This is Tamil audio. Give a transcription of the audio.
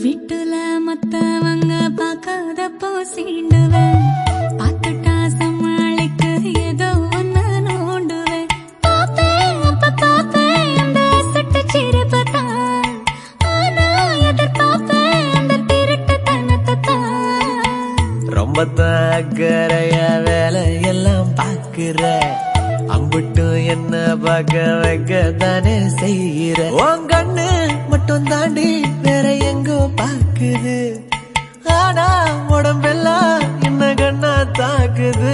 வீட்டுல மத்தவங்க பார்க்காதப்போ சீண்டுவேன், பார்த்துட்டா சமாளிக்க ஏதோ ஒன்னு நோண்டுவேன். பாப்பேன் அப்ப பாப்பேன் அந்த சட்ட சிரிப்பத்தான், ஆனா எதிர்பார்ப்பேன் அந்த திருட்டு தனத்தான். ரொம்ப தாக்கறைய வேலையெல்லாம் பாக்குற, அம்புட்டும் என்ன பார்க்க வைக்க தானே செய்யற. உன் கண்ணு மட்டும் தாண்டி வேற எங்கோ பாக்குது, ஆனா உடம்பெல்லாம் என்ன கண்ணா தாக்குது.